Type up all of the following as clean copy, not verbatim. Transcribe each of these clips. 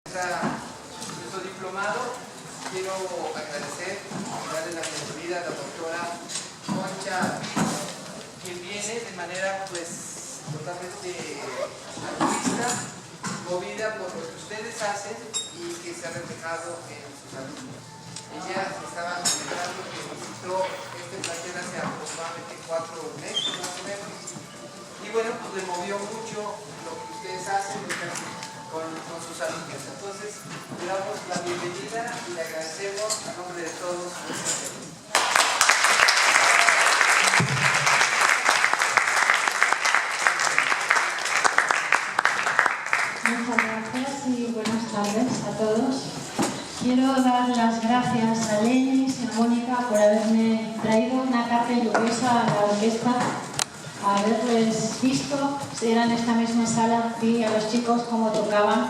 Nuestro diplomado, quiero agradecer y darle la bienvenida a la doctora Concha, quien viene de manera totalmente altruista, movida por lo que ustedes hacen y que se ha reflejado en sus alumnos. Ella estaba comentando que visitó este taller hace aproximadamente 4 meses más o menos, y bueno, pues le movió mucho lo que ustedes hacen con sus alumnos. Entonces, le damos la bienvenida y le agradecemos a nombre de todos. Muchas gracias y buenas tardes a todos. Quiero dar las gracias a Lenis y a Mónica por haberme traído una carta lluviosa a la orquesta, a haberles visto. Era en esta misma sala, vi a los chicos cómo tocaban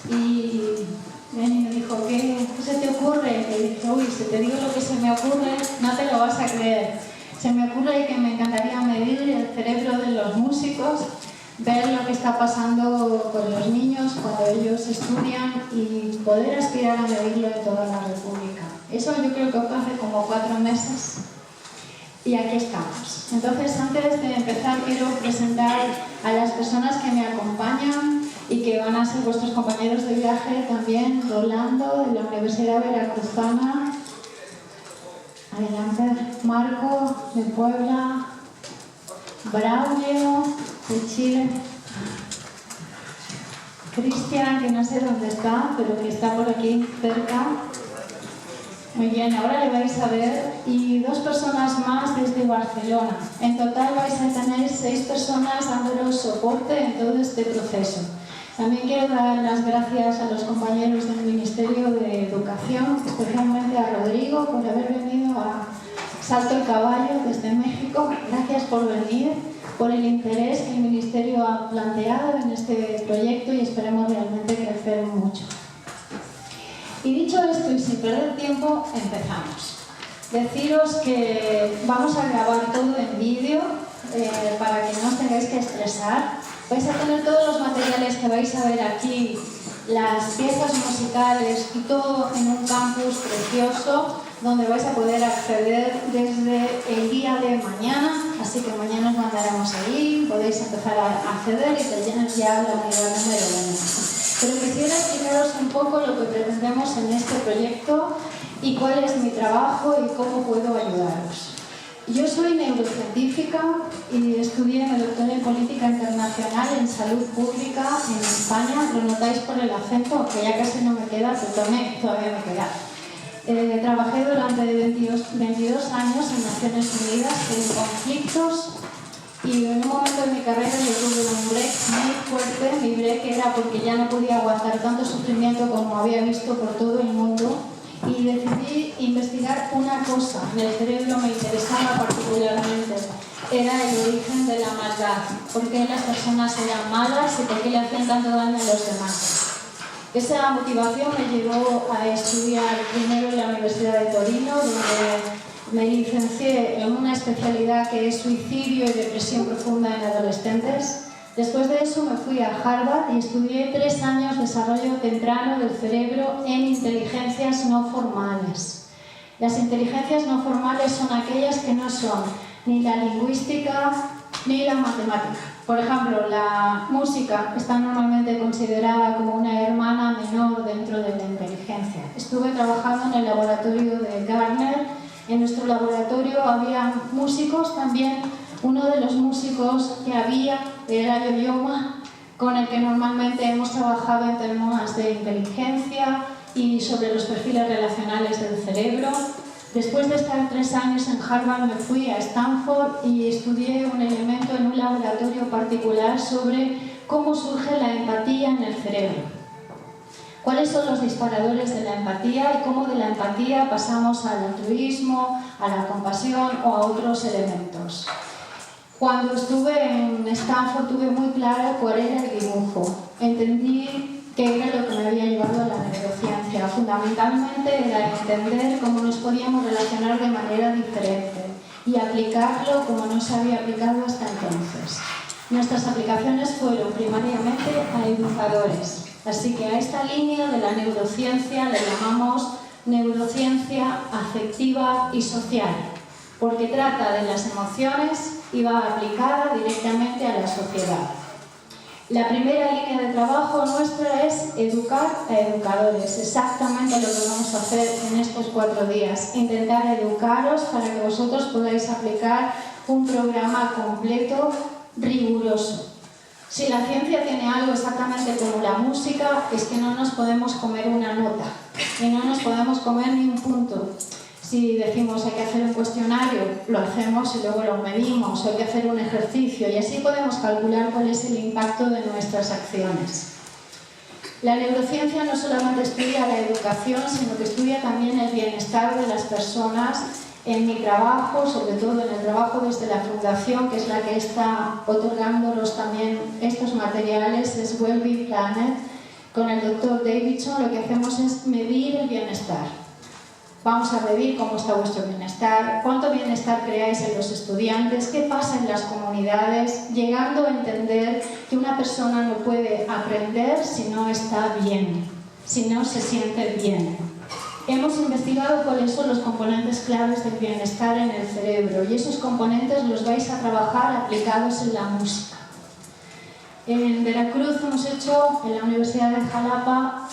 y Lenny me dijo, ¿qué se te ocurre? Y le dije, uy, si te digo lo que se me ocurre, no te lo vas a creer. Se me ocurre que me encantaría medir el cerebro de los músicos, ver lo que está pasando con los niños cuando ellos estudian y poder aspirar a medirlo en toda la República. Eso yo creo que fue hace como 4 meses y aquí estamos. Entonces, antes de empezar, quiero presentar a las personas que me acompañan y que van a ser vuestros compañeros de viaje también. Rolando, de la Universidad Veracruzana. Adelante. Marco, de Puebla. Braulio, de Chile. Cristian, que no sé dónde está, pero que está por aquí cerca. Muy bien, ahora le vais a ver. Y 2 personas más desde Barcelona. En total vais a tener 6 personas dándonos soporte en todo este proceso. También quiero dar las gracias a los compañeros del Ministerio de Educación, especialmente a Rodrigo por haber venido a Salto el Caballo desde México. Gracias por venir, por el interés que el Ministerio ha planteado en este proyecto y esperemos realmente crecer mucho. Y dicho esto y sin perder tiempo, empezamos. Deciros que vamos a grabar todo en vídeo para que no os tengáis que estresar. Vais a tener todos los materiales que vais a ver aquí, las piezas musicales y todo en un campus precioso donde vais a poder acceder desde el día de mañana, así que mañana os mandaremos ahí, podéis empezar a acceder y tener ya la unidad número 1. Pero quisiera explicaros un poco lo que pretendemos en este proyecto y cuál es mi trabajo y cómo puedo ayudaros. Yo soy neurocientífica y estudié, me doctoré en Política Internacional en Salud Pública en España. Lo notáis por el acento, aunque ya casi no me queda, pero todavía me queda. Trabajé durante 22 años en Naciones Unidas en conflictos y en un momento de mi carrera yo tuve un break muy fuerte. Mi break era porque ya no podía aguantar tanto sufrimiento como había visto por todo el mundo. Y decidí investigar una cosa, en el cerebro me interesaba particularmente, era el origen de la maldad, por qué las personas eran malas y por qué le hacían tanto daño a los demás. Esa motivación me llevó a estudiar primero en la Universidad de Torino, donde me licencié en una especialidad que es suicidio y depresión profunda en adolescentes. Después de eso me fui a Harvard y estudié 3 años desarrollo temprano del cerebro en inteligencias no formales. Las inteligencias no formales son aquellas que no son ni la lingüística ni la matemática. Por ejemplo, la música está normalmente considerada como una hermana menor dentro de la inteligencia. Estuve trabajando en el laboratorio de Gardner. En nuestro laboratorio había músicos también. Uno de los músicos que había era Yo-Yo, con el que normalmente hemos trabajado en temas de inteligencia y sobre los perfiles relacionales del cerebro. Después de estar 3 años en Harvard me fui a Stanford y estudié un elemento en un laboratorio particular sobre cómo surge la empatía en el cerebro. ¿Cuáles son los disparadores de la empatía y cómo de la empatía pasamos al altruismo, a la compasión o a otros elementos? Cuando estuve en Stanford tuve muy claro cuál era el dibujo. Entendí que era lo que me había llevado a la neurociencia. Fundamentalmente era entender cómo nos podíamos relacionar de manera diferente y aplicarlo como no se había aplicado hasta entonces. Nuestras aplicaciones fueron primariamente a educadores. Así que a esta línea de la neurociencia le llamamos neurociencia afectiva y social, porque trata de las emociones y va aplicada directamente a la sociedad. La primera línea de trabajo nuestra es educar a educadores, exactamente lo que vamos a hacer en estos 4 días, intentar educaros para que vosotros podáis aplicar un programa completo, riguroso. Si la ciencia tiene algo exactamente como la música, es que no nos podemos comer una nota y no nos podemos comer ni un punto. Si decimos hay que hacer un cuestionario, lo hacemos y luego lo medimos, o hay que hacer un ejercicio y así podemos calcular cuál es el impacto de nuestras acciones. La neurociencia no solamente estudia la educación, sino que estudia también el bienestar de las personas. En mi trabajo, sobre todo en el trabajo desde la Fundación, que es la que está otorgándonos también estos materiales, es Wellbeing Planet, con el Dr. Davidson lo que hacemos es medir el bienestar. Vamos a medir cómo está vuestro bienestar, cuánto bienestar creáis en los estudiantes, qué pasa en las comunidades, llegando a entender que una persona no puede aprender si no está bien, si no se siente bien. Hemos investigado cuáles son los componentes claves del bienestar en el cerebro y esos componentes los vais a trabajar aplicados en la música. En Veracruz hemos hecho, en la Universidad de Jalapa,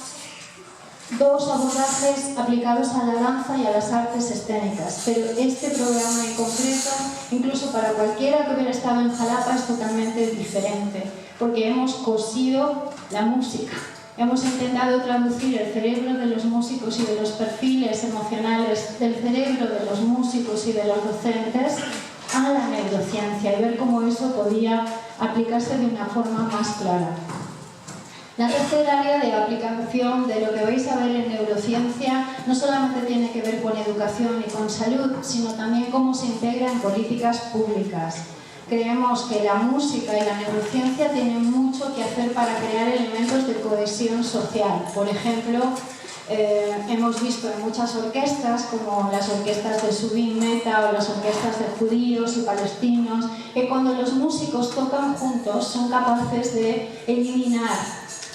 2 abordajes aplicados a la danza y a las artes escénicas, pero este programa en concreto, incluso para cualquiera que hubiera estado en Jalapa, es totalmente diferente, porque hemos cosido la música. Hemos intentado traducir el cerebro de los músicos y de los perfiles emocionales del cerebro de los músicos y de los docentes a la neurociencia y ver cómo eso podía aplicarse de una forma más clara. La tercera área de aplicación de lo que vais a ver en neurociencia no solamente tiene que ver con educación y con salud, sino también cómo se integra en políticas públicas. Creemos que la música y la neurociencia tienen mucho que hacer para crear elementos de cohesión social. Por ejemplo, hemos visto en muchas orquestas, como las orquestas de Subin Meta o las orquestas de judíos y palestinos, que cuando los músicos tocan juntos son capaces de eliminar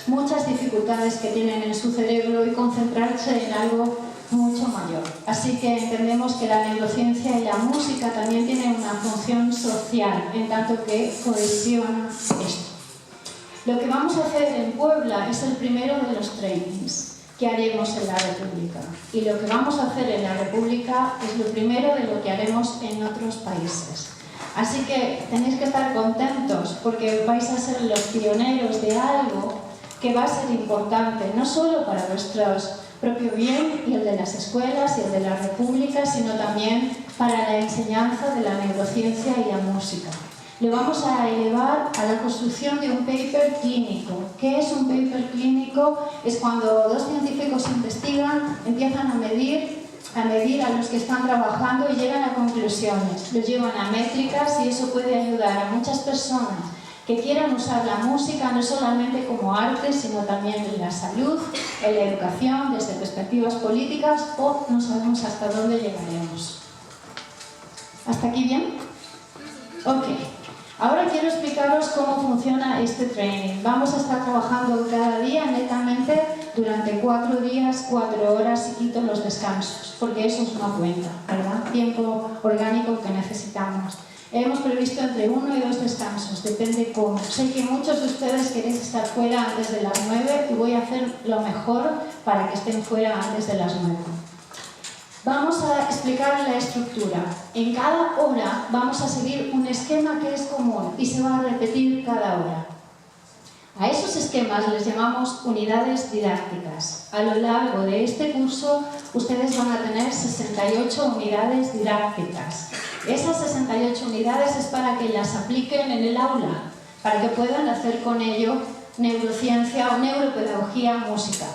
muchas dificultades que tienen en su cerebro y concentrarse en algo mucho mayor. Así que entendemos que la neurociencia y la música también tienen una función social, en tanto que cohesiona esto. Lo que vamos a hacer en Puebla es el primero de los trainings que haremos en la República. Y lo que vamos a hacer en la República es lo primero de lo que haremos en otros países. Así que tenéis que estar contentos porque vais a ser los pioneros de algo que va a ser importante, no solo para vuestros propio bien y el de las escuelas y el de la República, sino también para la enseñanza de la neurociencia y la música. Lo vamos a elevar a la construcción de un paper clínico. ¿Qué es un paper clínico? Es cuando 2 científicos investigan, empiezan a medir a los que están trabajando y llegan a conclusiones. Los llevan a métricas y eso puede ayudar a muchas personas que quieran usar la música no solamente como arte, sino también en la salud, en la educación, desde perspectivas políticas, o no sabemos hasta dónde llegaremos. ¿Hasta aquí bien? Ok. Ahora quiero explicaros cómo funciona este training. Vamos a estar trabajando cada día netamente durante 4 días, 4 horas y quito los descansos, porque eso es una cuenta, ¿verdad? Tiempo orgánico que necesitamos. Hemos previsto entre 1 y 2 descansos, depende cómo. Sé que muchos de ustedes queréis estar fuera antes de las 9 y voy a hacer lo mejor para que estén fuera antes de las 9. Vamos a explicar la estructura. En cada hora vamos a seguir un esquema que es común y se va a repetir cada hora. A esos esquemas les llamamos unidades didácticas. A lo largo de este curso ustedes van a tener 68 unidades didácticas. Esas 68 unidades es para que las apliquen en el aula, para que puedan hacer con ello neurociencia o neuropedagogía musical.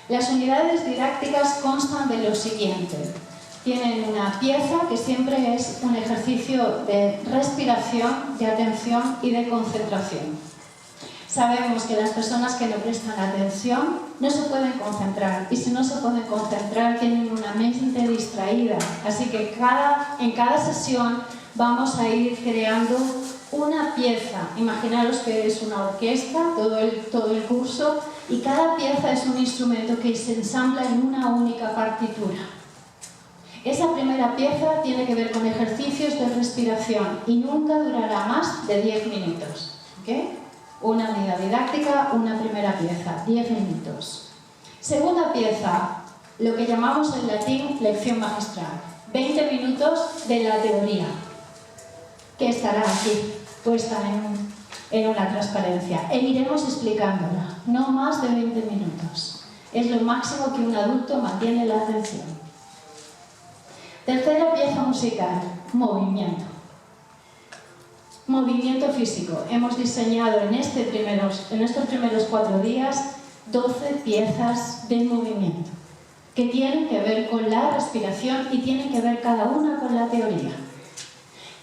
Las unidades didácticas constan de lo siguiente. Tienen una pieza que siempre es un ejercicio de respiración, de atención y de concentración. Sabemos que las personas que no prestan atención no se pueden concentrar y si no se pueden concentrar tienen una mente distraída. Así que en cada sesión vamos a ir creando una pieza. Imaginaros que es una orquesta, todo el curso, Y cada pieza es un instrumento que se ensambla en una única partitura. Esa primera pieza tiene que ver con ejercicios de respiración y nunca durará más de 10 minutos. ¿Okay? Una unidad didáctica, una primera pieza, 10 minutos. Segunda pieza, lo que llamamos en latín lección magistral. 20 minutos de la teoría, que estará aquí, puesta en una transparencia. E iremos explicándola, no más de 20 minutos. Es lo máximo que un adulto mantiene la atención. Tercera pieza musical, movimiento. Movimiento físico. Hemos diseñado en estos primeros 4 días 12 piezas de movimiento que tienen que ver con la respiración y tienen que ver cada una con la teoría.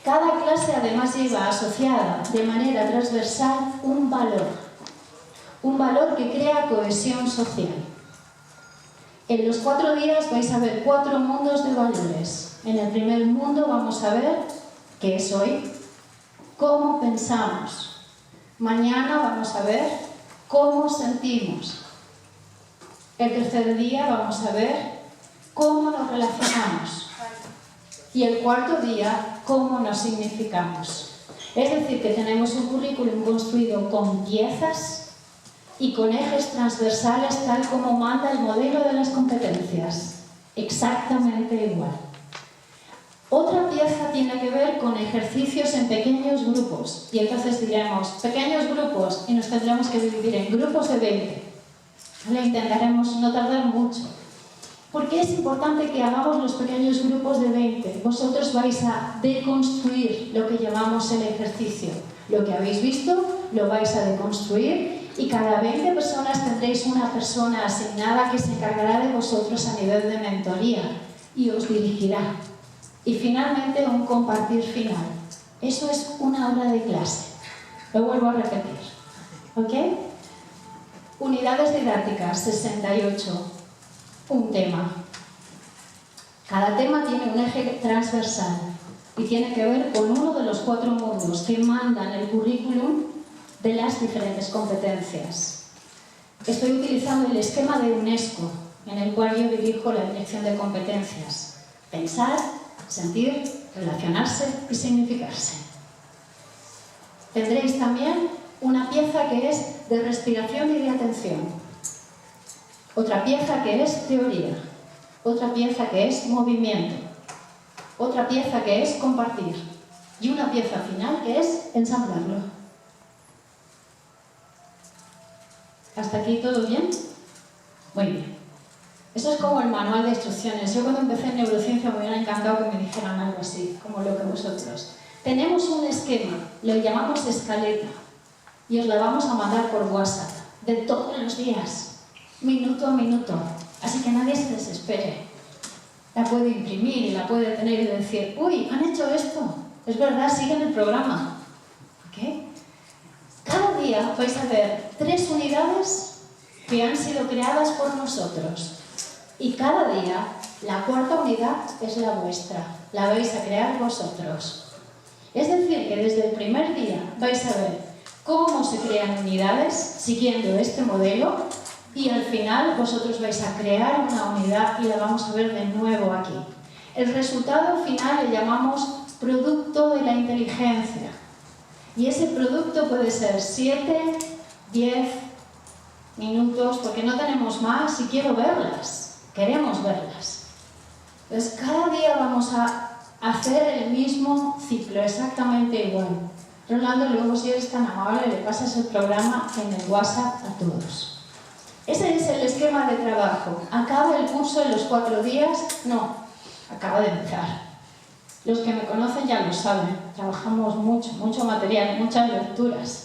Cada clase además lleva asociada de manera transversal un valor que crea cohesión social. En los 4 días vais a ver 4 mundos de valores. En el primer mundo vamos a ver qué es hoy, cómo pensamos. Mañana vamos a ver cómo sentimos. El tercer día vamos a ver cómo nos relacionamos. Y el cuarto día, cómo nos significamos. Es decir, que tenemos un currículum construido con piezas y con ejes transversales tal como manda el modelo de las competencias. Exactamente igual. Otra pieza tiene que ver con ejercicios en pequeños grupos. Y entonces diremos, pequeños grupos, y nos tendremos que dividir en grupos de 20. Lo intentaremos no tardar mucho. ¿Por qué es importante que hagamos los pequeños grupos de 20? Vosotros vais a deconstruir lo que llamamos el ejercicio. Lo que habéis visto lo vais a deconstruir y cada 20 personas tendréis una persona asignada que se encargará de vosotros a nivel de mentoría y os dirigirá. Y finalmente un compartir final. Eso es una hora de clase. Lo vuelvo a repetir. ¿Ok? Unidades didácticas, 68. Un tema. Cada tema tiene un eje transversal y tiene que ver con uno de los 4 mundos que mandan el currículum de las diferentes competencias. Estoy utilizando el esquema de UNESCO, en el cual yo dirijo la dirección de competencias. Pensar, sentir, relacionarse y significarse. Tendréis también una pieza que es de respiración y de atención. Otra pieza que es teoría. Otra pieza que es movimiento. Otra pieza que es compartir. Y una pieza final que es ensamblarlo. ¿Hasta aquí todo bien? Muy bien. Eso es como el manual de instrucciones. Yo cuando empecé en neurociencia me hubiera encantado que me dijeran algo así, como lo que vosotros. Tenemos un esquema, lo llamamos escaleta, y os la vamos a mandar por WhatsApp, de todos los días, minuto a minuto. Así que nadie se desespere. La puede imprimir y la puede tener y decir, uy, han hecho esto. Es verdad, siguen el programa. ¿Ok? Cada día vais a ver 3 unidades que han sido creadas por nosotros. Y cada día, la 4ª unidad es la vuestra. La vais a crear vosotros. Es decir, que desde el primer día vais a ver cómo se crean unidades siguiendo este modelo y al final vosotros vais a crear una unidad y la vamos a ver de nuevo aquí. El resultado final le llamamos producto de la inteligencia. Y ese producto puede ser 7, 10 minutos, porque no tenemos más y quiero verlas. Queremos verlas. Entonces, cada día vamos a hacer el mismo ciclo, exactamente igual. Rolando, luego si eres tan amable, le pasas el programa en el WhatsApp a todos. Ese es el esquema de trabajo. ¿Acaba el curso en los 4 días? No, acaba de empezar. Los que me conocen ya lo saben. Trabajamos mucho material, muchas lecturas.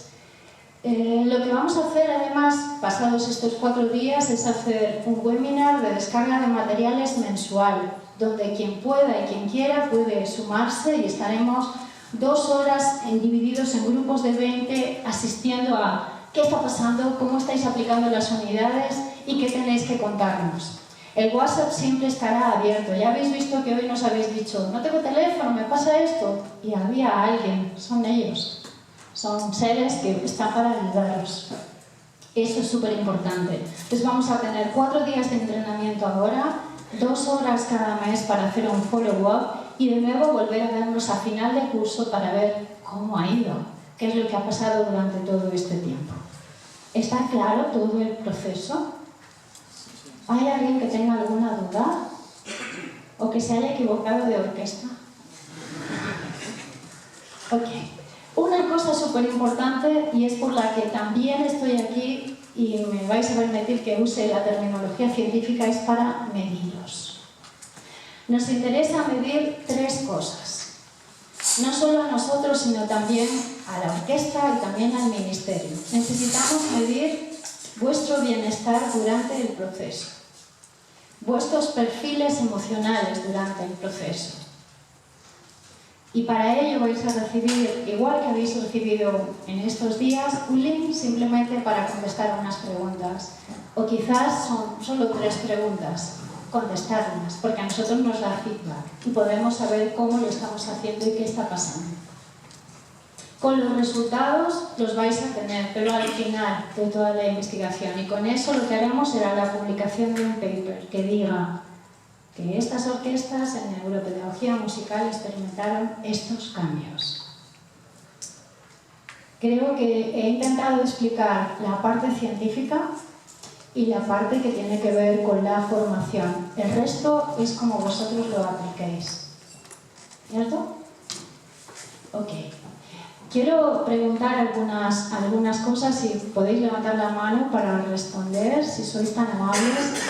Lo que vamos a hacer además, pasados estos 4 días, es hacer un webinar de descarga de materiales mensual, donde quien pueda y quien quiera puede sumarse y estaremos 2 horas divididos en grupos de 20 asistiendo a qué está pasando, cómo estáis aplicando las unidades y qué tenéis que contarnos. El WhatsApp siempre estará abierto. Ya habéis visto que hoy nos habéis dicho, no tengo teléfono, me pasa esto. Y había alguien, son ellos. Son seres que están para ayudaros. Eso es súper importante. Entonces vamos a tener 4 días de entrenamiento ahora, 2 horas cada mes para hacer un follow-up y de nuevo volver a vernos a final de curso para ver cómo ha ido, qué es lo que ha pasado durante todo este tiempo. ¿Está claro todo el proceso? ¿Hay alguien que tenga alguna duda? ¿O que se haya equivocado de orquesta? Ok. Una cosa súper importante, y es por la que también estoy aquí, y me vais a permitir que use la terminología científica, es para mediros. Nos interesa medir 3 cosas. No solo a nosotros, sino también a la orquesta y también al ministerio. Necesitamos medir vuestro bienestar durante el proceso, vuestros perfiles emocionales durante el proceso. Y para ello vais a recibir, igual que habéis recibido en estos días, un link simplemente para contestar unas preguntas. O quizás son solo 3 preguntas, contestarlas, porque a nosotros nos da feedback y podemos saber cómo lo estamos haciendo y qué está pasando. Con los resultados los vais a tener, pero al final de toda la investigación. Y con eso lo que haremos será la publicación de un paper que diga que estas orquestas en neuropedagogía musical experimentaron estos cambios. Creo que he intentado explicar la parte científica y la parte que tiene que ver con la formación. El resto es como vosotros lo apliquéis. ¿Cierto? Ok. Quiero preguntar algunas cosas, si podéis levantar la mano para responder, si sois tan amables.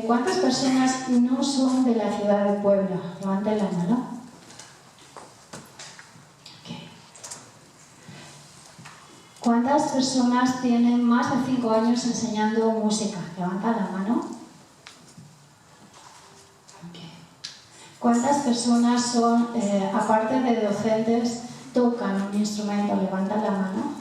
¿Cuántas personas no son de la ciudad de Puebla? Levanten la mano. Okay. ¿Cuántas personas tienen más de 5 años enseñando música? Levanta la mano. Okay. ¿Cuántas personas son, aparte de docentes, tocan un instrumento? Levanta la mano.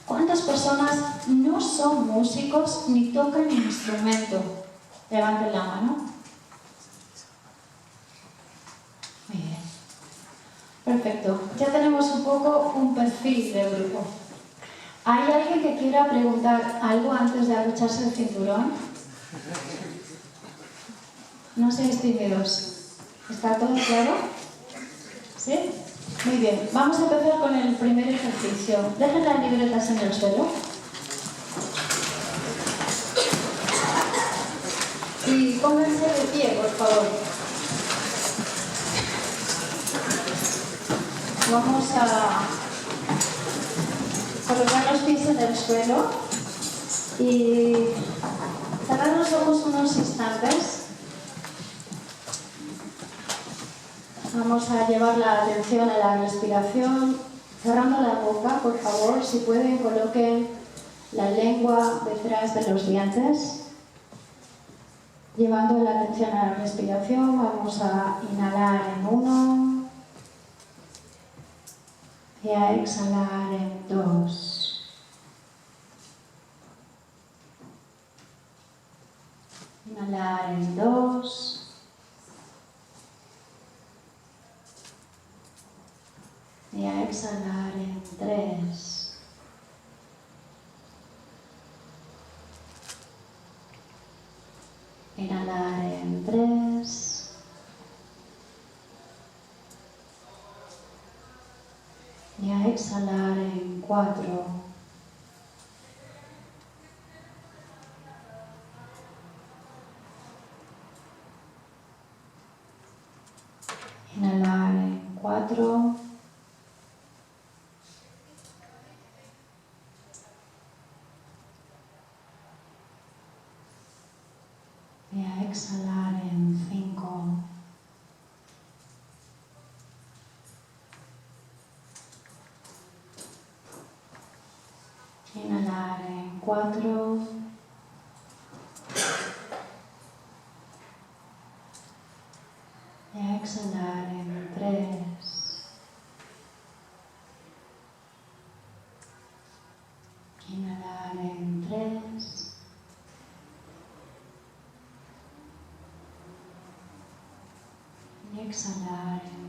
¿Cuántas personas no son músicos ni tocan un instrumento? Levanten la mano. Muy bien. Perfecto. Ya tenemos un poco un perfil de grupo. ¿Hay alguien que quiera preguntar algo antes de abrocharse el cinturón? No seáis tímidos. ¿Está todo claro? ¿Sí? Muy bien. Vamos a empezar con el primer ejercicio. Dejen las libretas en el suelo. Y pónganse de pie, por favor. Vamos a colocar los pies en el suelo y cerrar los ojos unos instantes. Vamos a llevar la atención a la respiración, cerrando la boca, por favor. Si pueden, coloquen la lengua detrás de los dientes. Llevando la atención a la respiración, vamos a inhalar en 1 y a exhalar en 2. Inhalar en 2. Y a exhalar en 3. Inhalar en 3. Y a exhalar en 4. Inhalar en 4. Y a exhalar en 5. Inhalar en 4. Y a exhalar en 3. Inhalar en 3. Y exhalar en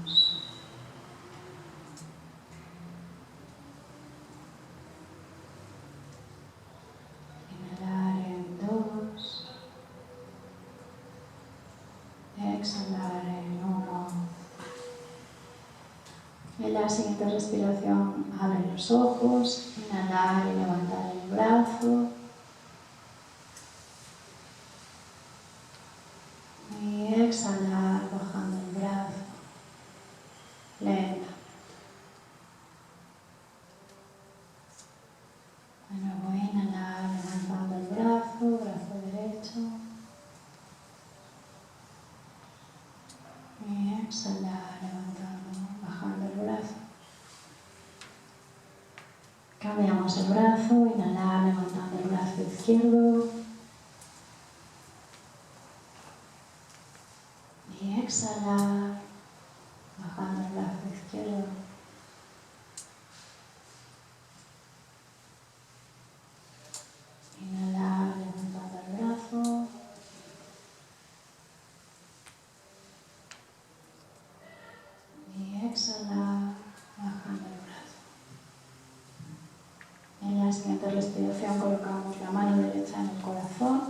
2. exhalar en 1. En la siguiente respiración, abre los ojos, inhalar y levantar el brazo. Y exhalar, bajando el brazo. Lentamente. De nuevo, inhalar, levantando el brazo, brazo derecho. Y exhalar, levantando, bajando el brazo. Cambiamos el brazo, inhalar, levantando el brazo izquierdo. Y exhalar, bajando el brazo izquierdo. Inhalar, levantando el brazo. Y exhalar, bajando el brazo. En la siguiente respiración colocamos la mano derecha en el corazón,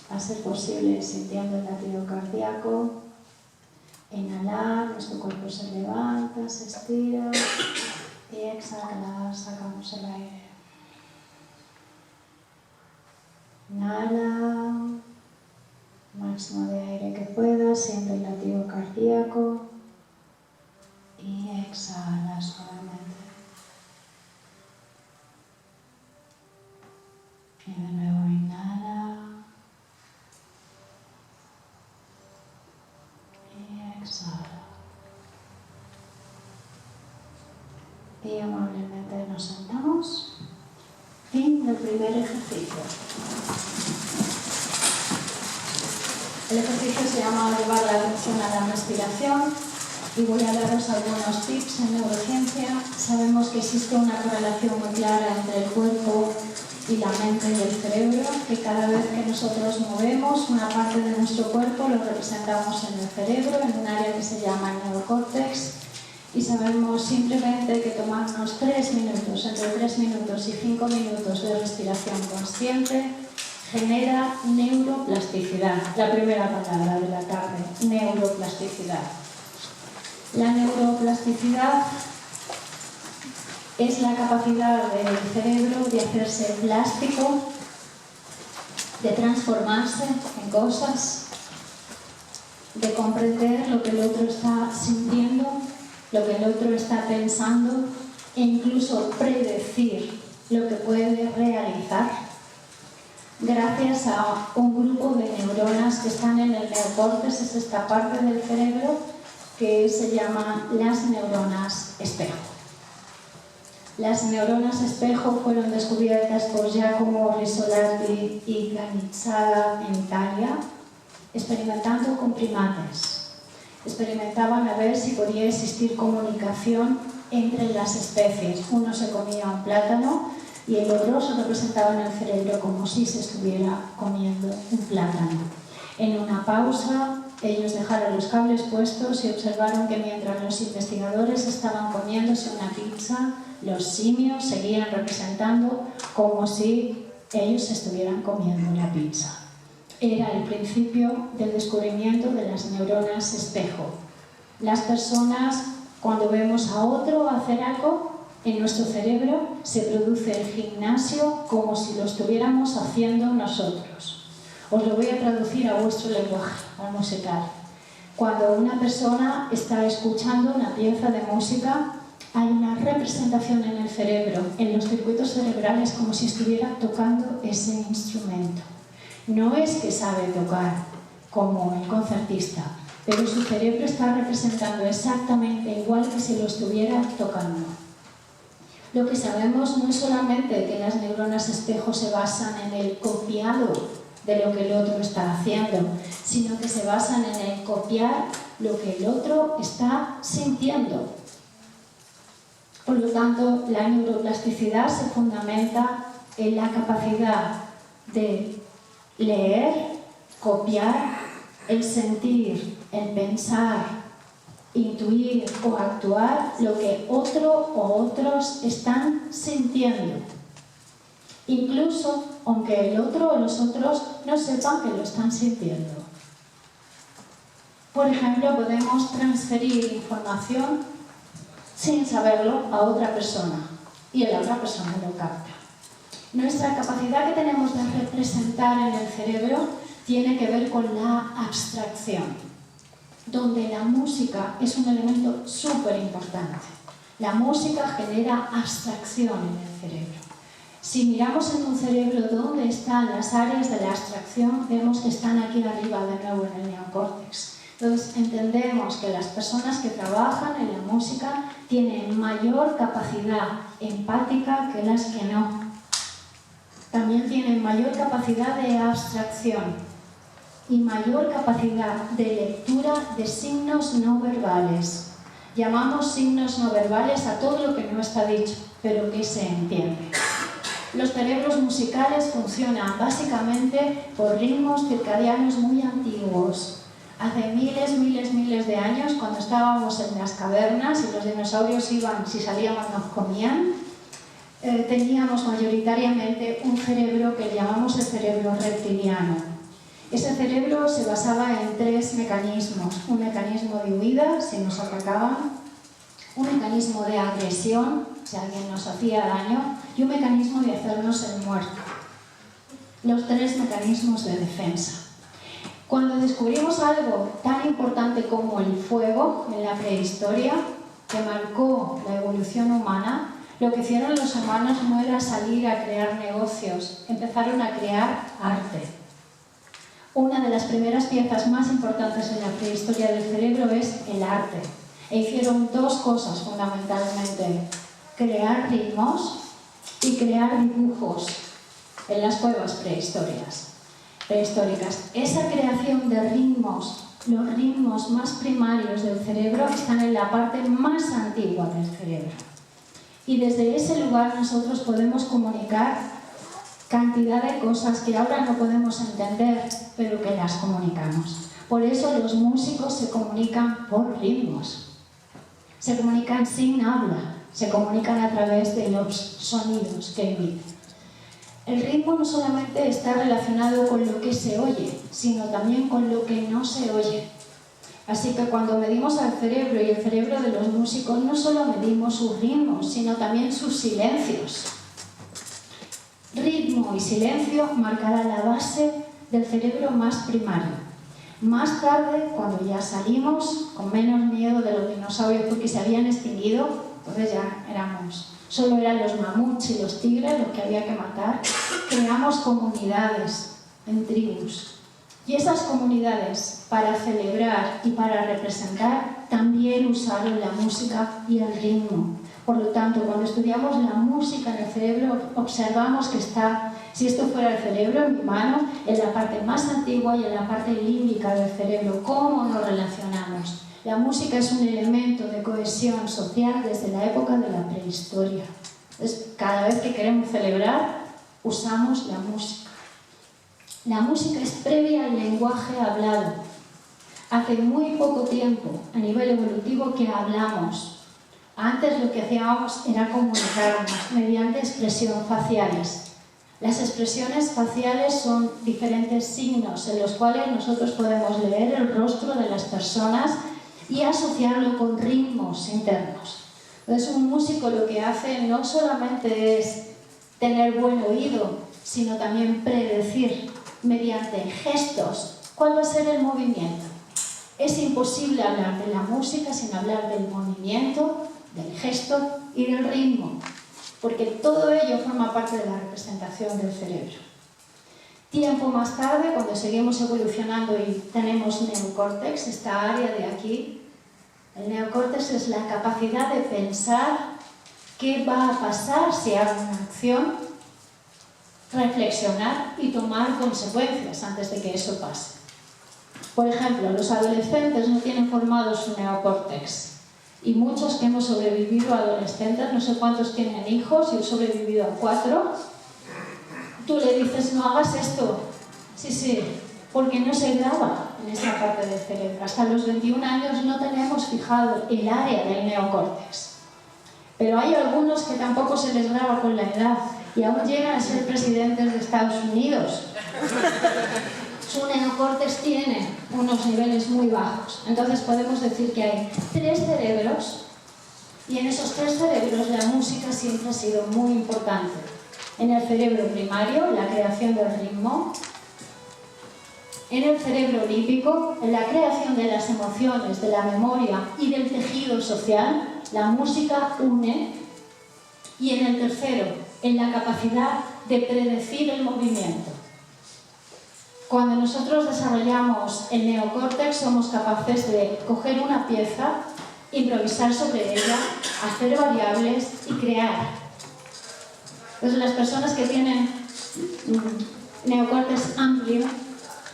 a ser posible sintiendo el latido cardíaco. Inhalar, nuestro cuerpo se levanta, se estira y exhalar, sacamos el aire. Inhala, máximo de aire que puedas, siente el latido cardíaco y exhala suavemente. Y de nuevo inhala y exhala. Y amablemente nos sentamos. Fin del primer ejercicio. El ejercicio se llama llevar la atención a la respiración y voy a daros algunos tips en neurociencia. Sabemos que existe una correlación muy clara entre el cuerpo y la mente y el cerebro, que cada vez que nosotros movemos una parte de nuestro cuerpo lo representamos en el cerebro, en un área que se llama el neocórtex, y sabemos simplemente que tomarnos 3 minutos, entre 3 minutos y 5 minutos de respiración consciente genera neuroplasticidad. La primera palabra de la tarde, neuroplasticidad. La neuroplasticidad es la capacidad del cerebro de hacerse plástico, de transformarse en cosas, de comprender lo que el otro está sintiendo, lo que el otro está pensando e incluso predecir lo que puede realizar gracias a un grupo de neuronas que están en el neocórtex, es esta parte del cerebro que se llaman las neuronas espejo. Las neuronas espejo fueron descubiertas por Giacomo Risolati y Canizzara en Italia, experimentando con primates. Experimentaban a ver si podía existir comunicación entre las especies. Uno se comía un plátano y el otro se representaba en el cerebro como si se estuviera comiendo un plátano. En una pausa, ellos dejaron los cables puestos y observaron que mientras los investigadores estaban comiéndose una pizza, los simios seguían representando como si ellos estuvieran comiendo una pizza. Era el principio del descubrimiento de las neuronas espejo. Las personas, cuando vemos a otro hacer algo, en nuestro cerebro se produce el gimnasio como si lo estuviéramos haciendo nosotros. Os lo voy a traducir a vuestro lenguaje, al musical. Cuando una persona está escuchando una pieza de música, hay una representación en el cerebro, en los circuitos cerebrales, como si estuviera tocando ese instrumento. No es que sabe tocar como el concertista, pero su cerebro está representando exactamente igual que si lo estuviera tocando. Lo que sabemos no es solamente que las neuronas espejo se basan en el copiado de lo que el otro está haciendo, sino que se basan en el copiar lo que el otro está sintiendo. Por lo tanto, la neuroplasticidad se fundamenta en la capacidad de leer, copiar, el sentir, el pensar, intuir o actuar lo que otro o otros están sintiendo. Incluso aunque el otro o los otros no sepan que lo están sintiendo. Por ejemplo, podemos transferir información sin saberlo a otra persona y la otra persona lo capta. Nuestra capacidad que tenemos de representar en el cerebro tiene que ver con la abstracción, donde la música es un elemento súper importante. La música genera abstracción en el cerebro. Si miramos en un cerebro dónde están las áreas de la abstracción, vemos que están aquí arriba de nuevo en el neocórtex. Entonces entendemos que las personas que trabajan en la música tienen mayor capacidad empática que las que no. También tienen mayor capacidad de abstracción y mayor capacidad de lectura de signos no verbales. Llamamos signos no verbales a todo lo que no está dicho, pero que se entiende. Los cerebros musicales funcionan básicamente por ritmos circadianos muy antiguos. Hace miles de años, cuando estábamos en las cavernas y los dinosaurios iban, si salíamos nos comían, teníamos mayoritariamente un cerebro que llamamos el cerebro reptiliano. Ese cerebro se basaba en 3 mecanismos: un mecanismo de huida, si nos atacaban, un mecanismo de agresión, si alguien nos hacía daño, y un mecanismo de hacernos el muerto. Los 3 mecanismos de defensa. Cuando descubrimos algo tan importante como el fuego en la prehistoria, que marcó la evolución humana, lo que hicieron los humanos no era salir a crear negocios, empezaron a crear arte. Una de las primeras piezas más importantes en la prehistoria del cerebro es el arte. E hicieron 2 cosas fundamentalmente: crear ritmos y crear dibujos en las cuevas prehistóricas. Esa creación de ritmos, los ritmos más primarios del cerebro, están en la parte más antigua del cerebro. Y desde ese lugar nosotros podemos comunicar cantidad de cosas que ahora no podemos entender, pero que las comunicamos. Por eso los músicos se comunican por ritmos. Se comunican sin habla, se comunican a través de los sonidos que emiten. El ritmo no solamente está relacionado con lo que se oye, sino también con lo que no se oye. Así que cuando medimos al cerebro y el cerebro de los músicos, no solo medimos sus ritmos, sino también sus silencios. Ritmo y silencio marcarán la base del cerebro más primario. Más tarde, cuando ya salimos, con menos miedo de los dinosaurios porque se habían extinguido, entonces ya solo eran los mamuts y los tigres los que había que matar, creamos comunidades en tribus. Y esas comunidades, para celebrar y para representar, también usaron la música y el ritmo. Por lo tanto, cuando estudiamos la música en el cerebro, observamos que está, si esto fuera el cerebro en mi mano, en la parte más antigua y en la parte límbica del cerebro. ¿Cómo nos relacionamos? La música es un elemento de cohesión social desde la época de la prehistoria. Entonces, cada vez que queremos celebrar, usamos la música. La música es previa al lenguaje hablado. Hace muy poco tiempo, a nivel evolutivo, que hablamos. Antes lo que hacíamos era comunicarnos mediante expresiones faciales. Las expresiones faciales son diferentes signos en los cuales nosotros podemos leer el rostro de las personas y asociarlo con ritmos internos. Entonces, un músico lo que hace no solamente es tener buen oído, sino también predecir mediante gestos cuál va a ser el movimiento. Es imposible hablar de la música sin hablar del movimiento, del gesto y del ritmo, porque todo ello forma parte de la representación del cerebro. Tiempo más tarde, cuando seguimos evolucionando y tenemos neocórtex, esta área de aquí, el neocórtex es la capacidad de pensar qué va a pasar si hago una acción, reflexionar y tomar consecuencias antes de que eso pase. Por ejemplo, los adolescentes no tienen formado su neocórtex y muchos que hemos sobrevivido a adolescentes, no sé cuántos tienen hijos, yo he sobrevivido a 4, tú le dices no hagas esto, sí, porque no se graba en esa parte del cerebro. Hasta los 21 años no tenemos fijado el área del neocórtex. Pero hay algunos que tampoco se les graba con la edad y aún llegan a ser presidentes de Estados Unidos. su neocórtex tiene unos niveles muy bajos. Entonces podemos decir que hay 3 cerebros y en esos 3 cerebros la música siempre ha sido muy importante. En el cerebro primario, la creación del ritmo. En el cerebro límbico, en la creación de las emociones, de la memoria y del tejido social, la música une. Y en el tercero, en la capacidad de predecir el movimiento. Cuando nosotros desarrollamos el neocórtex, somos capaces de coger una pieza, improvisar sobre ella, hacer variables y crear. Entonces, las personas que tienen neocórtex amplio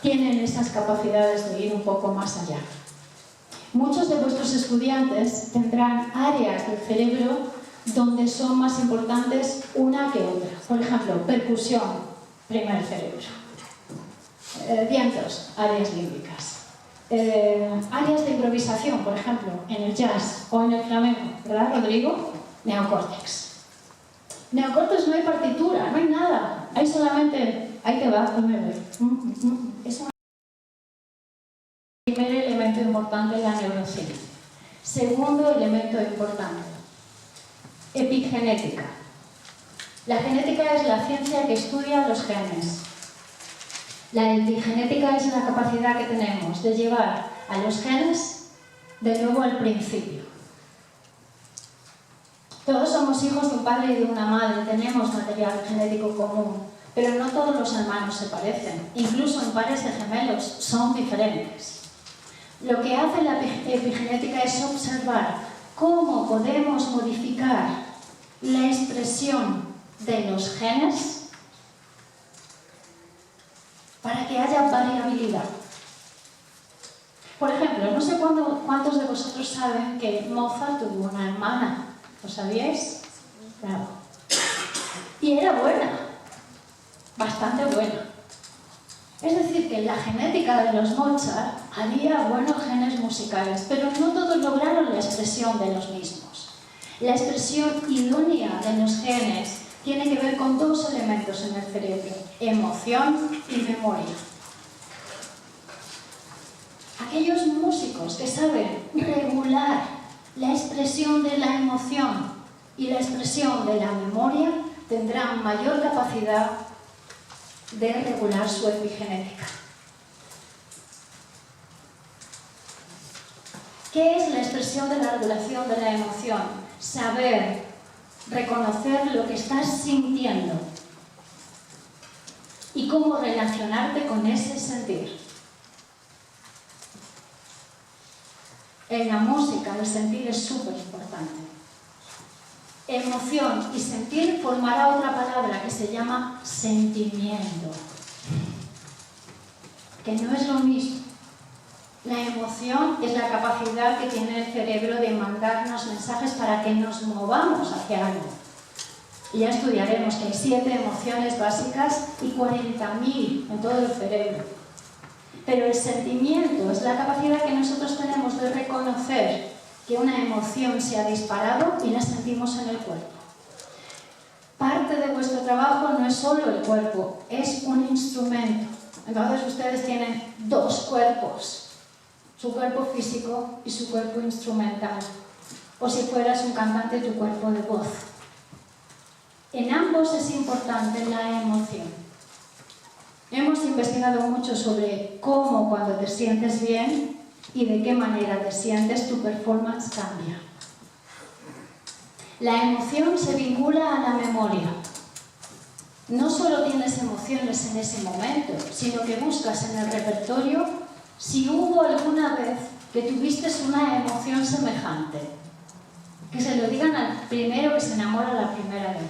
tienen esas capacidades de ir un poco más allá. Muchos de vuestros estudiantes tendrán áreas del cerebro donde son más importantes una que otra. Por ejemplo, percusión, primer cerebro. Vientos, áreas límbicas. Áreas de improvisación, por ejemplo, en el jazz o en el flamenco, ¿verdad, Rodrigo? Neocórtex. Neocórtex no hay partitura, no hay nada. Hay solamente, ahí te va, es un primer elemento importante en la neurociencia. Segundo elemento importante, epigenética. La genética es la ciencia que estudia los genes. La epigenética es la capacidad que tenemos de llevar a los genes de nuevo al principio. Todos somos hijos de un padre y de una madre, tenemos material genético común, pero no todos los hermanos se parecen. Incluso en pares de gemelos son diferentes. Lo que hace la epigenética es observar cómo podemos modificar la expresión de los genes para que haya variabilidad. Por ejemplo, no sé cuántos de vosotros saben que Mozart tuvo una hermana. ¿Lo sabíais? Bravo. Y era buena, bastante buena. Es decir, que en la genética de los Mozart había buenos genes musicales, pero no todos lograron la expresión de los mismos. La expresión idónea de los genes tiene que ver con 2 elementos en el cerebro: emoción y memoria. Aquellos músicos que saben regular la expresión de la emoción y la expresión de la memoria tendrán mayor capacidad de regular su epigenética. ¿Qué es la expresión de la regulación de la emoción? Saber reconocer lo que estás sintiendo y cómo relacionarte con ese sentir. En la música el sentir es súper importante. Emoción y sentir formará otra palabra que se llama sentimiento, que no es lo mismo. La emoción es la capacidad que tiene el cerebro de mandarnos mensajes para que nos movamos hacia algo. Y ya estudiaremos que hay 7 emociones básicas y 40.000 en todo el cerebro. Pero el sentimiento es la capacidad que nosotros tenemos de reconocer que una emoción se ha disparado y la sentimos en el cuerpo. Parte de vuestro trabajo no es solo el cuerpo, es un instrumento. Entonces ustedes tienen 2 cuerpos, su cuerpo físico y su cuerpo instrumental. O si fueras un cantante, tu cuerpo de voz. En ambos es importante la emoción. Hemos investigado mucho sobre cómo cuando te sientes bien y de qué manera te sientes, tu performance cambia. La emoción se vincula a la memoria. No solo tienes emociones en ese momento, sino que buscas en el repertorio si hubo alguna vez que tuviste una emoción semejante. Que se lo digan al primero que se enamora la primera vez.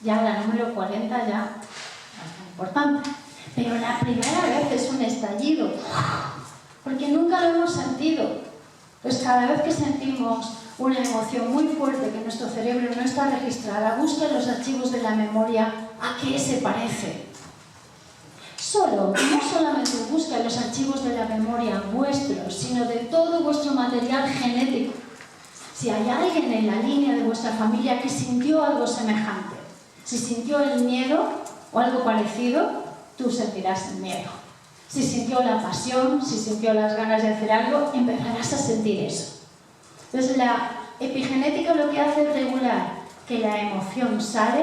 Ya la número 40 ya es importante. Pero la primera vez es un estallido, porque nunca lo hemos sentido. Pues cada vez que sentimos una emoción muy fuerte que nuestro cerebro no está registrada, busca en los archivos de la memoria a qué se parece. No solamente busca en los archivos de la memoria vuestros, sino de todo vuestro material genético. Si hay alguien en la línea de vuestra familia que sintió algo semejante, si sintió el miedo o algo parecido, tú sentirás el miedo. Si sintió la pasión, si sintió las ganas de hacer algo, empezarás a sentir eso. Entonces la epigenética lo que hace es regular que la emoción sale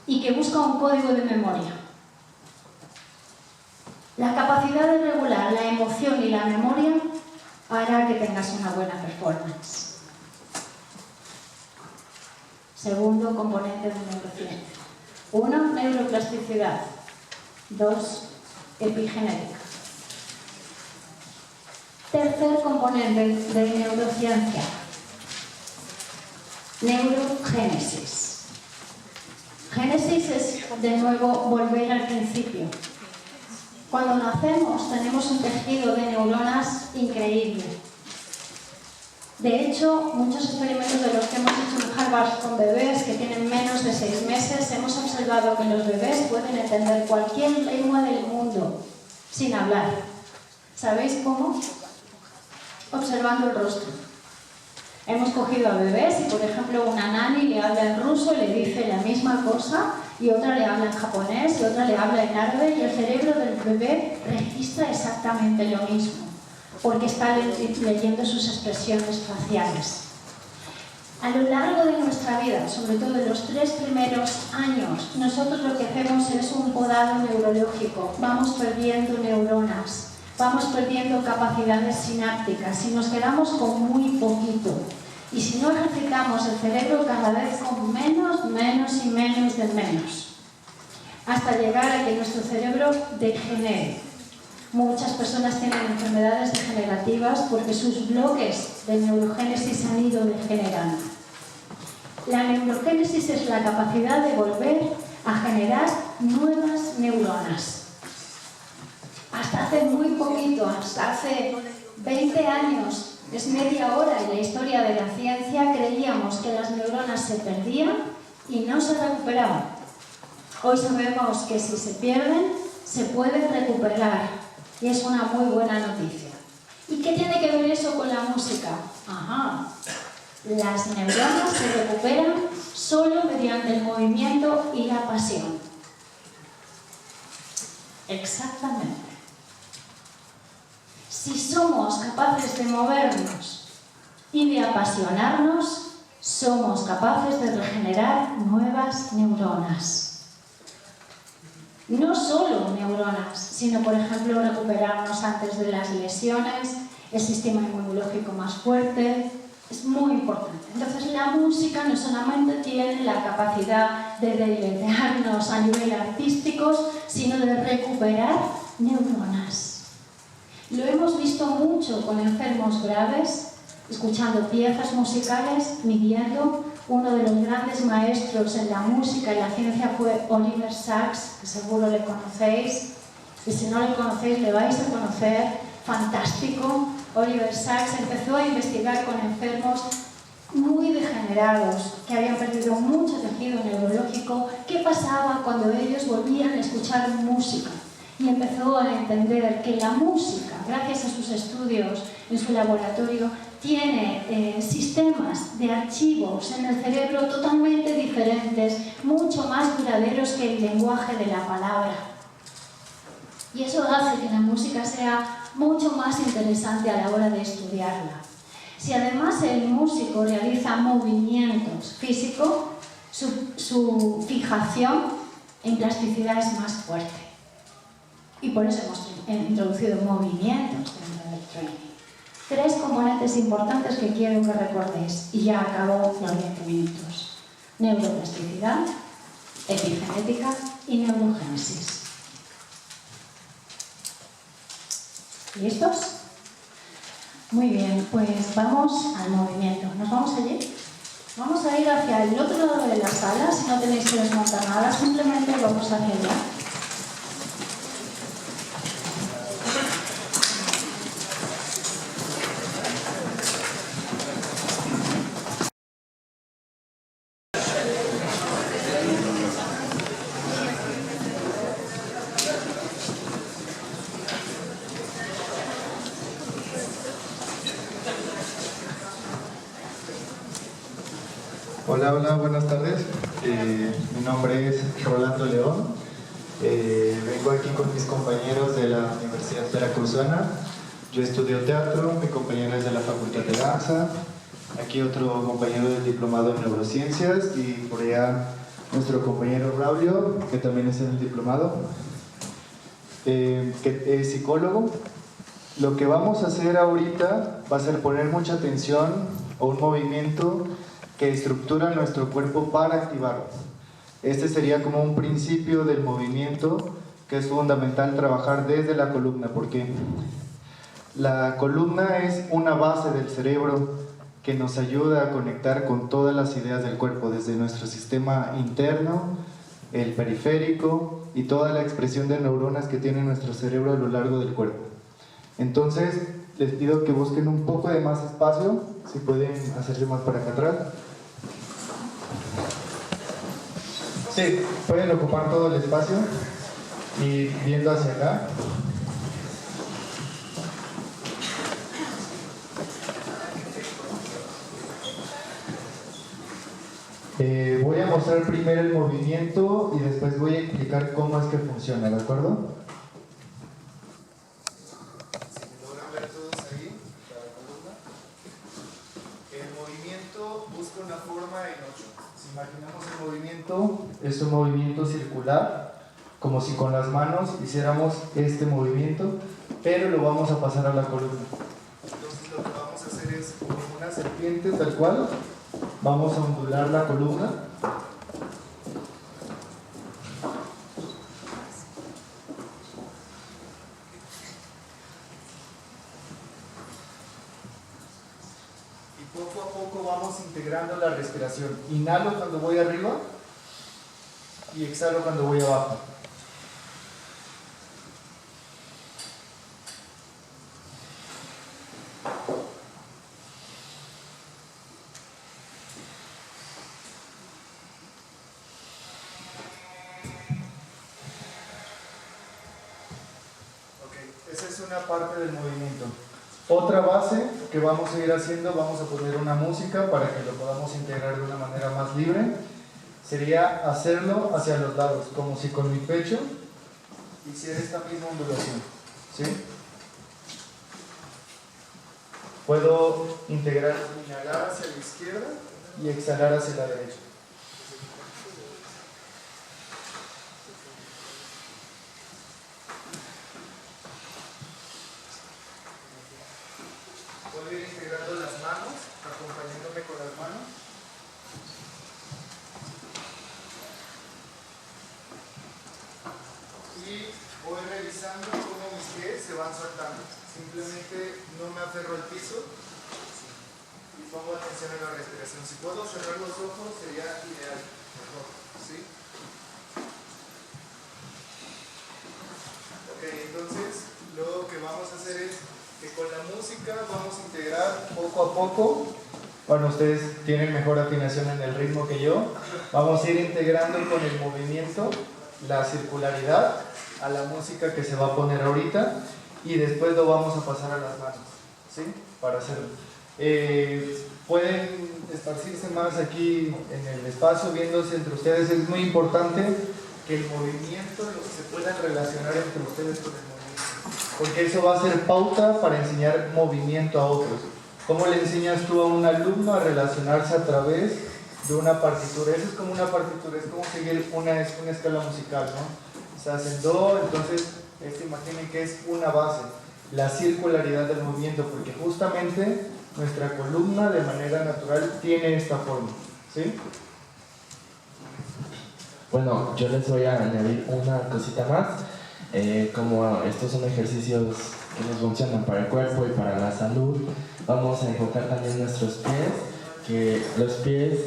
y que busca un código de memoria. La capacidad de regular la emoción y la memoria hará que tengas una buena performance. Segundo componente de neurociencia. 1, neuroplasticidad. 2, epigenética. Tercer componente de neurociencia. Neurogénesis. Génesis es, de nuevo, volver al principio. Cuando nacemos tenemos un tejido de neuronas increíble. De hecho, muchos experimentos de los que hemos hecho en Harvard con bebés que tienen menos de 6 meses, hemos observado que los bebés pueden entender cualquier lengua del mundo sin hablar. ¿Sabéis cómo? Observando el rostro. Hemos cogido a bebés y, por ejemplo, una nani le habla en ruso y le dice la misma cosa, y otra le habla en japonés y otra le habla en árabe, y el cerebro del bebé registra exactamente lo mismo, porque está leyendo sus expresiones faciales. A lo largo de nuestra vida, sobre todo en los 3 primeros años, nosotros lo que hacemos es un podado neurológico. Vamos perdiendo neuronas, vamos perdiendo capacidades sinápticas y nos quedamos con muy poquito. Y si no ejercitamos el cerebro, cada vez con menos y menos, hasta llegar a que nuestro cerebro degenere. Muchas personas tienen enfermedades degenerativas porque sus bloques de neurogénesis han ido degenerando. La neurogénesis es la capacidad de volver a generar nuevas neuronas. Hasta hace muy poquito, hasta hace 20 años, es media hora en la historia de la ciencia, creíamos que las neuronas se perdían y no se recuperaban. Hoy sabemos que si se pierden, se pueden recuperar. Y es una muy buena noticia. ¿Y qué tiene que ver eso con la música? Ajá. Las neuronas se recuperan solo mediante el movimiento y la pasión. Exactamente. Si somos capaces de movernos y de apasionarnos, somos capaces de regenerar nuevas neuronas. No solo neuronas, sino, por ejemplo, recuperarnos antes de las lesiones, el sistema inmunológico más fuerte. Es muy importante. Entonces, la música no solamente tiene la capacidad de deleitearnos a nivel artístico, sino de recuperar neuronas. Lo hemos visto mucho con enfermos graves, escuchando piezas musicales, midiendo. Uno de los grandes maestros en la música y la ciencia fue Oliver Sacks, que seguro le conocéis, y si no le conocéis le vais a conocer, fantástico. Oliver Sacks empezó a investigar con enfermos muy degenerados, que habían perdido mucho tejido neurológico, qué pasaba cuando ellos volvían a escuchar música. Y empezó a entender que la música, gracias a sus estudios en su laboratorio, tiene sistemas de archivos en el cerebro totalmente diferentes, mucho más duraderos que el lenguaje de la palabra. Y eso hace que la música sea mucho más interesante a la hora de estudiarla. Si además el músico realiza movimientos físicos, su fijación en plasticidad es más fuerte. Y por eso hemos introducido movimientos dentro del training. 3 componentes importantes que quiero que recordéis, y ya acabo los 20 minutos. Neuroplasticidad, epigenética y neurogénesis. ¿Listos? Muy bien, pues vamos al movimiento. ¿Nos vamos allí? Vamos a ir hacia el otro lado de la sala, si no tenéis que desmontar nada, simplemente vamos hacia allá. Hola, buenas tardes. Mi nombre es Rolando León. Vengo aquí con mis compañeros de la Universidad Veracruzana. Yo estudio teatro, mi compañero es de la Facultad de Danza, aquí otro compañero del diplomado en neurociencias y por allá nuestro compañero Braulio, que también es en el diplomado, que es psicólogo. Lo que vamos a hacer ahorita va a ser poner mucha atención a un movimiento que estructura nuestro cuerpo para activarlo. Este sería como un principio del movimiento que es fundamental trabajar desde la columna, porque la columna es una base del cerebro que nos ayuda a conectar con todas las ideas del cuerpo, desde nuestro sistema interno, el periférico y toda la expresión de neuronas que tiene nuestro cerebro a lo largo del cuerpo. Entonces, les pido que busquen un poco de más espacio, si pueden hacerse más para acá atrás. Sí, pueden ocupar todo el espacio y viendo hacia acá. Voy a mostrar primero el movimiento y después voy a explicar cómo es que funciona, ¿de acuerdo? Si me logran ver todos ahí, cada columna. El movimiento busca una forma en 8. Si imaginamos el movimiento, es un movimiento circular, como si con las manos hiciéramos este movimiento, pero lo vamos a pasar a la columna. Entonces lo que vamos a hacer es como una serpiente tal cual. Vamos a ondular la columna. Y poco a poco vamos integrando la respiración. Inhalo cuando voy arriba y exhalo cuando voy abajo. Esa es una parte del movimiento. Otra base que vamos a ir haciendo, vamos a poner una música para que lo podamos integrar de una manera más libre. Sería hacerlo hacia los lados, como si con mi pecho hiciera esta misma ondulación. ¿Sí? Puedo integrar, inhalar hacia la izquierda y exhalar hacia la derecha. Puedo ir integrando las manos, acompañándome con las manos. Y voy revisando cómo mis pies se van soltando. Simplemente no me aferro al piso y pongo atención en la respiración. Si puedo cerrar los ojos sería ideal. Mejor, ¿sí? Ok, entonces lo que vamos a hacer es que con la música vamos a integrar poco a poco. Bueno, ustedes tienen mejor afinación en el ritmo que yo. Vamos a ir integrando con el movimiento la circularidad a la música que se va a poner ahorita y después lo vamos a pasar a las manos, ¿sí? Para hacerlo. Pueden esparcirse más aquí en el espacio, viéndose entre ustedes. Es muy importante que el movimiento se pueda relacionar entre ustedes con el movimiento, porque eso va a ser pauta para enseñar movimiento a otros. ¿Cómo le enseñas tú a un alumno a relacionarse a través de una partitura? Eso es como una partitura, es como seguir una escala musical, ¿no? Estás en do, entonces imaginen que es una base, la circularidad del movimiento, porque justamente nuestra columna de manera natural tiene esta forma, ¿sí? Bueno, yo les voy a añadir una cosita más. Como estos son ejercicios que nos funcionan para el cuerpo y para la salud, vamos a enfocar también nuestros pies, que los pies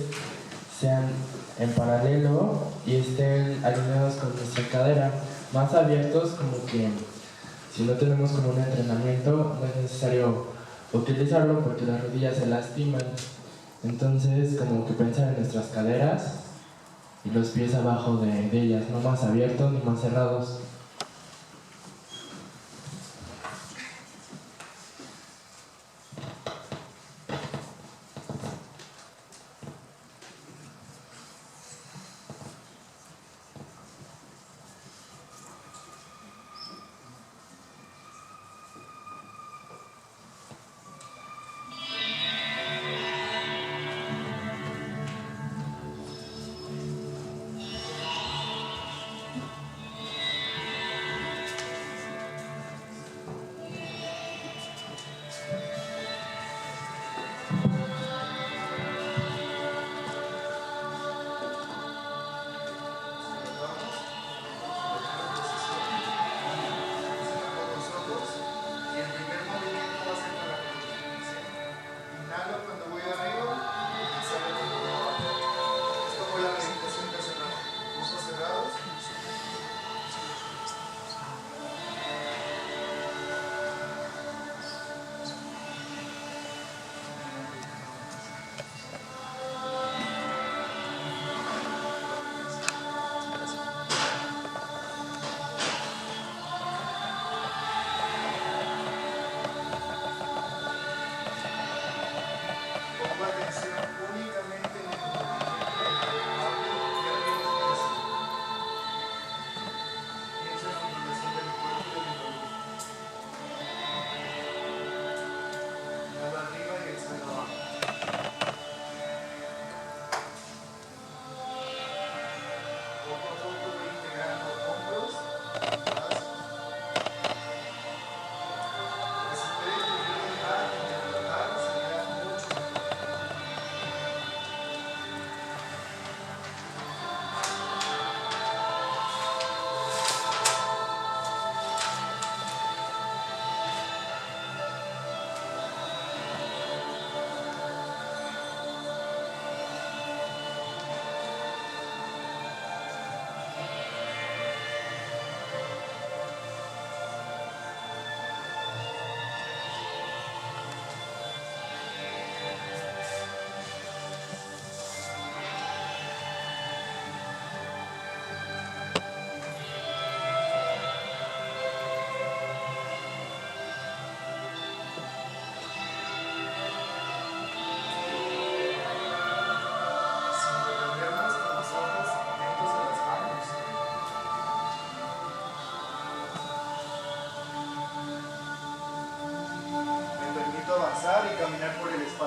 sean en paralelo y estén alineados con nuestra cadera, más abiertos, como que si no tenemos como un entrenamiento no es necesario utilizarlo porque las rodillas se lastiman. Entonces como que pensar en nuestras caderas y los pies abajo de ellas, no más abiertos ni más cerrados.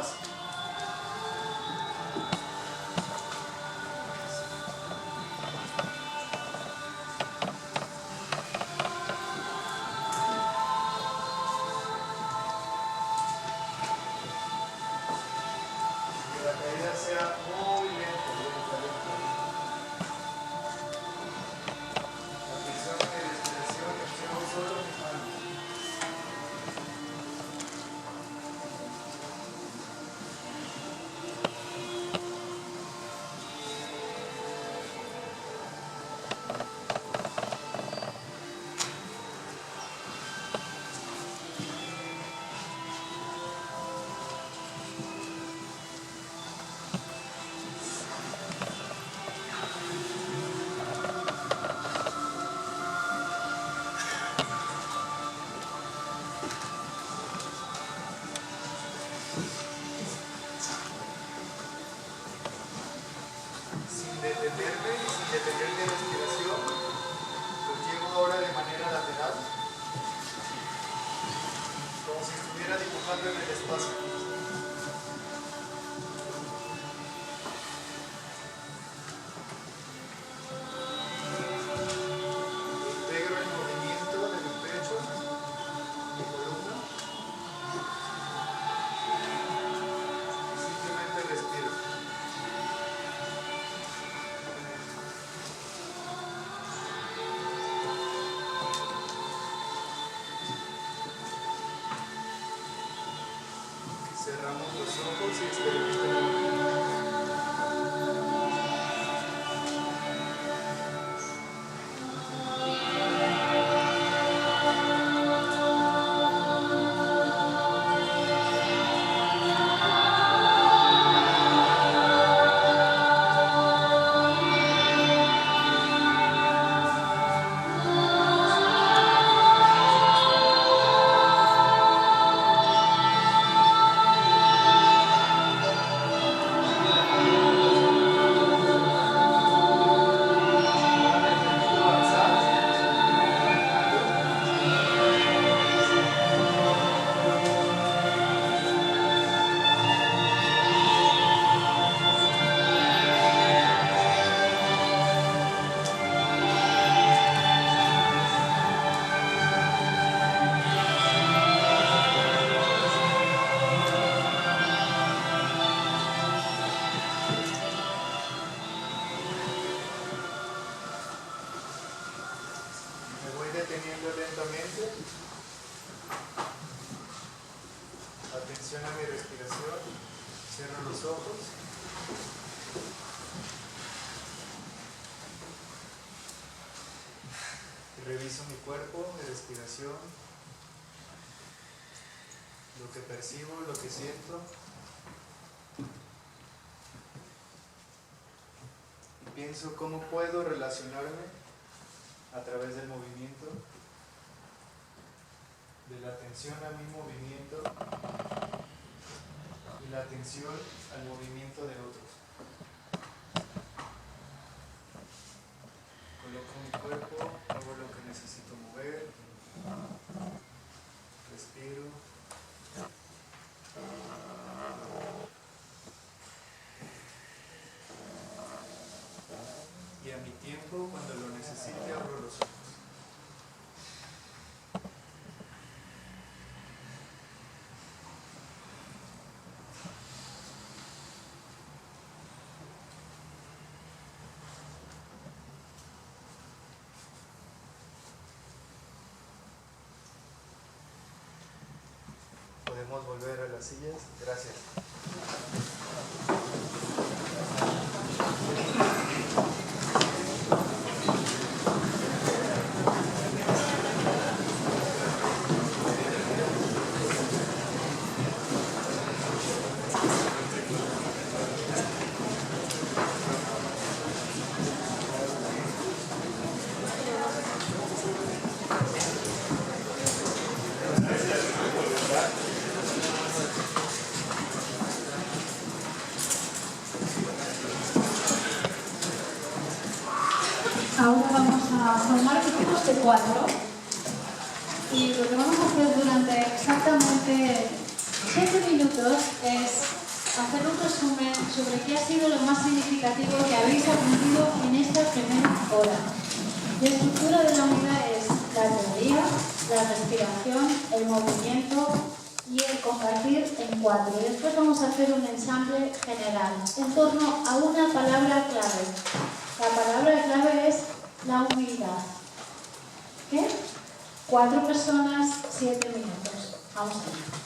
despacio. Que la caída sea muy lenta, lenta, lenta. Atención a mi respiración, observo solo mis manos. Sin detenerme y sin detener mi respiración, los llevo ahora de manera lateral, como si estuviera dibujando en el espacio. Integro el movimiento de mi pecho, mi columna, y simplemente respiro. Cerramos los ojos y experimentamos. Me voy deteniendo lentamente. Atención a mi respiración. Cierro los ojos. Y reviso mi cuerpo, mi respiración. Lo que percibo, lo que siento. Y pienso cómo puedo relacionarme a través del movimiento, de la atención a mi movimiento y la atención al movimiento de otros. Coloco mi cuerpo, hago lo que necesito mover, respiro. Y a mi tiempo, cuando lo necesite, abro los ojos. Podemos volver a las sillas. Gracias. Ahora vamos a formar equipos de 4 y lo que vamos a hacer durante exactamente 7 minutos es hacer un resumen sobre qué ha sido lo más significativo que habéis aprendido en esta primera hora. La estructura de la unidad es la teoría, la respiración, el movimiento y el compartir en 4. Y después vamos a hacer un ensamble general en torno a una palabra clave. La palabra clave es la humildad. ¿Qué? 4 personas, 7 minutos. Vamos a ver.